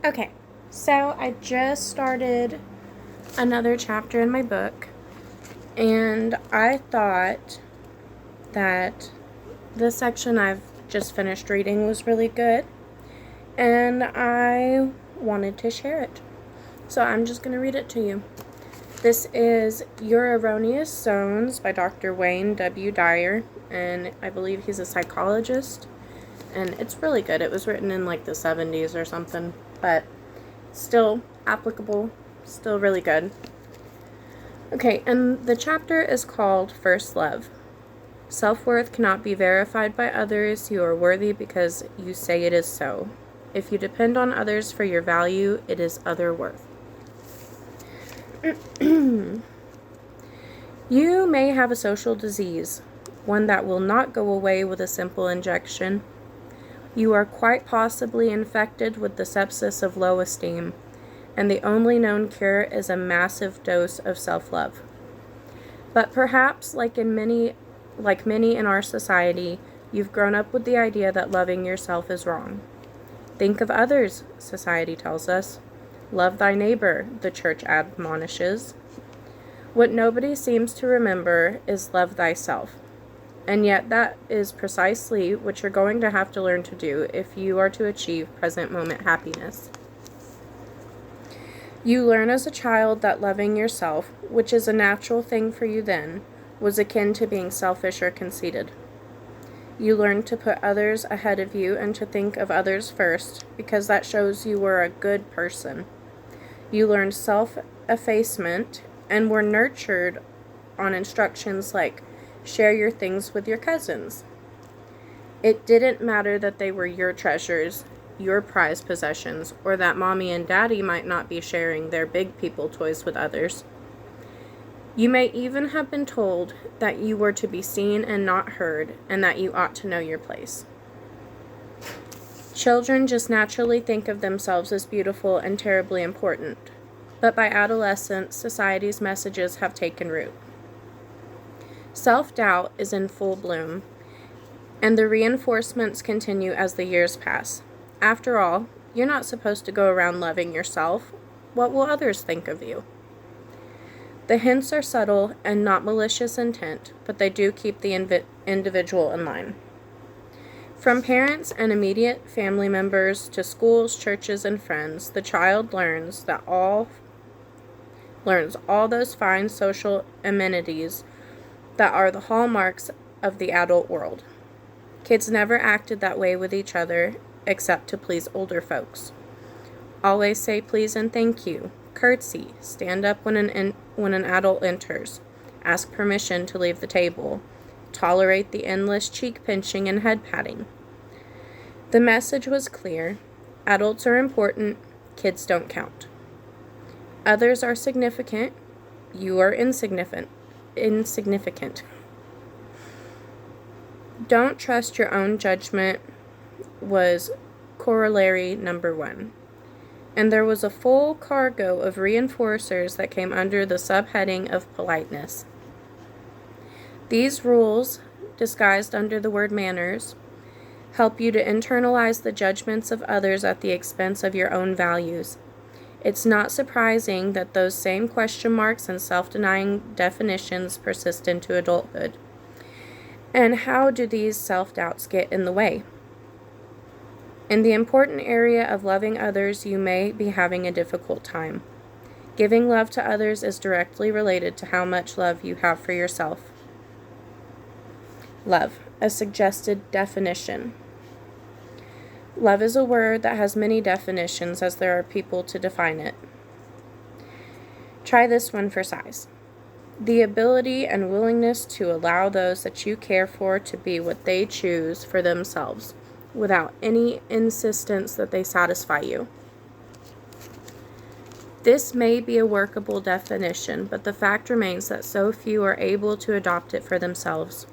Okay, so I just started another chapter in my book, and I thought that this section I've just finished reading was really good, and I wanted to share it. So I'm just going to read it to you. This is Your Erroneous Zones by Dr. Wayne W. Dyer, and I believe he's a psychologist, and it's really good. It was written in like the 70s or something, but still applicable, still really good. Okay, and the chapter is called First Love. Self-worth cannot be verified by others. You are worthy because you say it is so. If you depend on others for your value, it is other worth. You may have a social disease, one that will not go away with a simple injection. You are quite possibly infected with the sepsis of low esteem, and the only known cure is a massive dose of self-love. But perhaps, like many in our society, you've grown up with the idea that loving yourself is wrong. Think of others, society tells us. Love thy neighbor, the church admonishes. What nobody seems to remember is love thyself. And yet that is precisely what you're going to have to learn to do if you are to achieve present moment happiness. You learn as a child that loving yourself, which is a natural thing for you then, was akin to being selfish or conceited. You learn to put others ahead of you and to think of others first, because that shows you were a good person. You learned self-effacement and were nurtured on instructions like, share your things with your cousins. It didn't matter that they were your treasures, your prized possessions, or that mommy and daddy might not be sharing their big people toys with others. You may even have been told that you were to be seen and not heard, and that you ought to know your place. Children just naturally think of themselves as beautiful and terribly important, but by adolescence, society's messages have taken root. Self-doubt is in full bloom, and the reinforcements continue as the years pass. After all, you're not supposed to go around loving yourself. What will others think of you? The hints are subtle and not malicious intent, but they do keep the individual in line. From parents and immediate family members to schools, churches, and friends, the child learns all those fine social amenities that are the hallmarks of the adult world. Kids never acted that way with each other except to please older folks. Always say please and thank you, curtsy, stand up when an adult enters, ask permission to leave the table, tolerate the endless cheek pinching and head patting. The message was clear. Adults are important, kids don't count. Others are significant, you are insignificant. Don't trust your own judgment was corollary number 1. And there was a full cargo of reinforcers that came under the subheading of politeness. These rules, disguised under the word manners, help you to internalize the judgments of others at the expense of your own values. It's not surprising that those same question marks and self-denying definitions persist into adulthood. And how do these self-doubts get in the way? In the important area of loving others, you may be having a difficult time. Giving love to others is directly related to how much love you have for yourself. Love, a suggested definition. Love is a word that has many definitions as there are people to define it. Try this one for size. The ability and willingness to allow those that you care for to be what they choose for themselves, without any insistence that they satisfy you. This may be a workable definition, but the fact remains that so few are able to adopt it for themselves.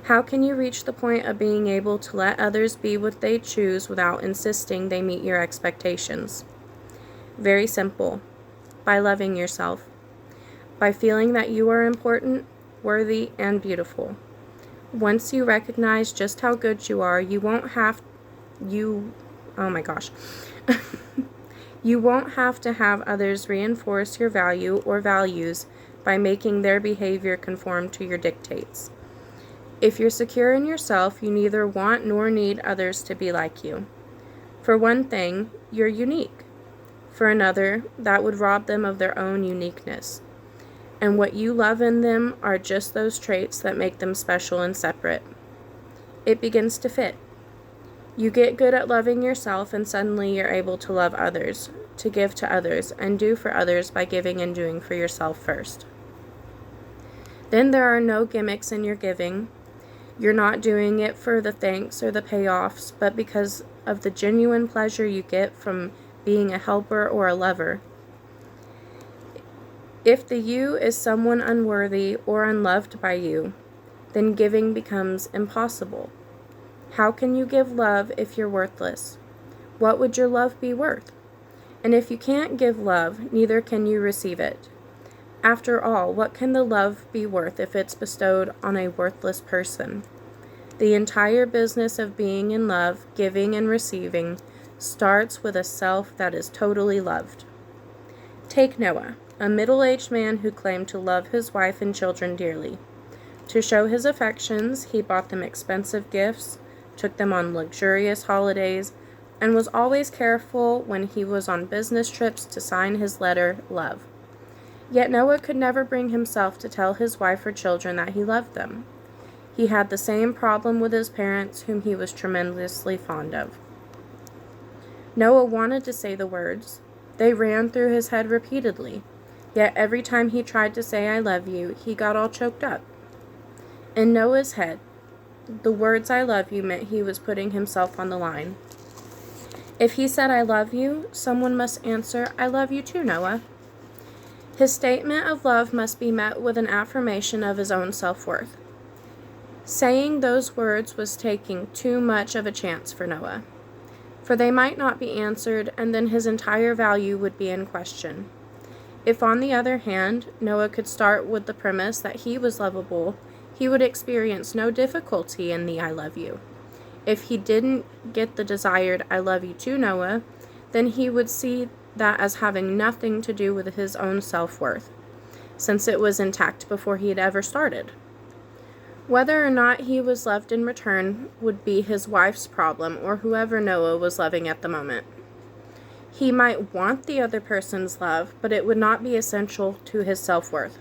How can you reach the point of being able to let others be what they choose without insisting they meet your expectations? Very simple. By loving yourself. By feeling that you are important, worthy, and beautiful. Once you recognize just how good you are, you won't have, oh my gosh. You won't have to have others reinforce your value or values by making their behavior conform to your dictates. If you're secure in yourself, you neither want nor need others to be like you. For one thing, you're unique. For another, that would rob them of their own uniqueness. And what you love in them are just those traits that make them special and separate. It begins to fit. You get good at loving yourself, and suddenly you're able to love others, to give to others, and do for others by giving and doing for yourself first. Then there are no gimmicks in your giving. You're not doing it for the thanks or the payoffs, but because of the genuine pleasure you get from being a helper or a lover. If the you is someone unworthy or unloved by you, then giving becomes impossible. How can you give love if you're worthless? What would your love be worth? And if you can't give love, neither can you receive it. After all, what can the love be worth if it's bestowed on a worthless person? The entire business of being in love, giving and receiving, starts with a self that is totally loved. Take Noah, a middle-aged man who claimed to love his wife and children dearly. To show his affections, he bought them expensive gifts, took them on luxurious holidays, and was always careful when he was on business trips to sign his letter, love. Yet Noah could never bring himself to tell his wife or children that he loved them. He had the same problem with his parents, whom he was tremendously fond of. Noah wanted to say the words. They ran through his head repeatedly, yet every time he tried to say, "I love you," he got all choked up. In Noah's head, the words "I love you" meant he was putting himself on the line. If he said, "I love you," someone must answer, "I love you too, Noah." His statement of love must be met with an affirmation of his own self-worth. Saying those words was taking too much of a chance for Noah, for they might not be answered, and then his entire value would be in question. If, on the other hand, Noah could start with the premise that he was lovable, he would experience no difficulty in the "I love you." If he didn't get the desired "I love you too, Noah," then he would see that as having nothing to do with his own self-worth, since it was intact before he had ever started. Whether or not he was loved in return would be his wife's problem, or whoever Noah was loving at the moment. He might want the other person's love, but it would not be essential to his self-worth.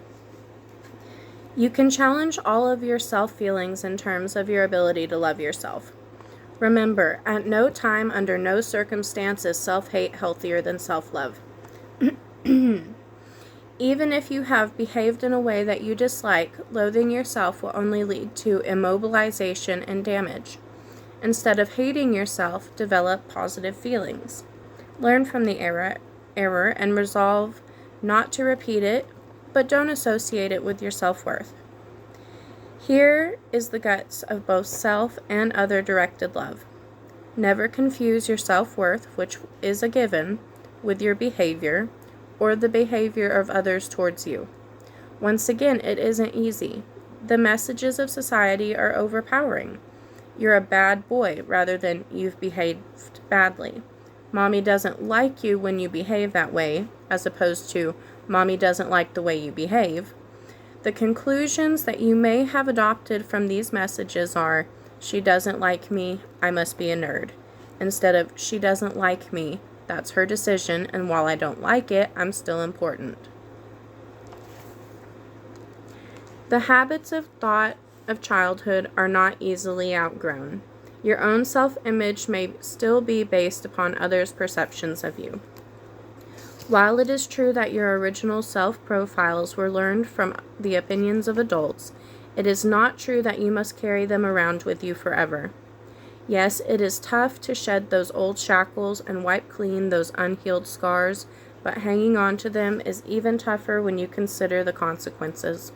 You can challenge all of your self-feelings in terms of your ability to love yourself. Remember, at no time, under no circumstance, is self-hate healthier than self-love. Even if you have behaved in a way that you dislike, loathing yourself will only lead to immobilization and damage. Instead of hating yourself, develop positive feelings. Learn from the error and resolve not to repeat it, but don't associate it with your self-worth. Here is the guts of both self and other-directed love. Never confuse your self-worth, which is a given, with your behavior, or the behavior of others towards you. Once again, it isn't easy. The messages of society are overpowering. You're a bad boy rather than you've behaved badly. Mommy doesn't like you when you behave that way, as opposed to Mommy doesn't like the way you behave. The conclusions that you may have adopted from these messages are, she doesn't like me, I must be a nerd, instead of she doesn't like me, that's her decision, and while I don't like it, I'm still important. The habits of thought of childhood are not easily outgrown. Your own self-image may still be based upon others' perceptions of you. While it is true that your original self-profiles were learned from the opinions of adults, it is not true that you must carry them around with you forever. Yes, it is tough to shed those old shackles and wipe clean those unhealed scars, but hanging on to them is even tougher when you consider the consequences.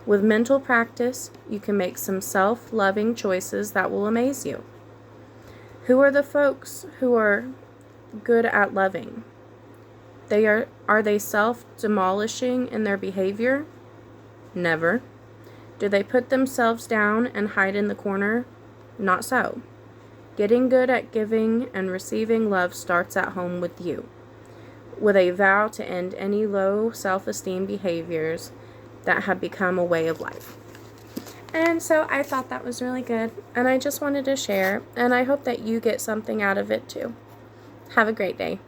With mental practice, you can make some self-loving choices that will amaze you. Who are the folks who are good at loving? Are they self-demolishing in their behavior? Never. Do they put themselves down and hide in the corner? Not so. Getting good at giving and receiving love starts at home with you. with a vow to end any low self-esteem behaviors that have become a way of life. And so I thought that was really good, and I just wanted to share, and I hope that you get something out of it too. Have a great day.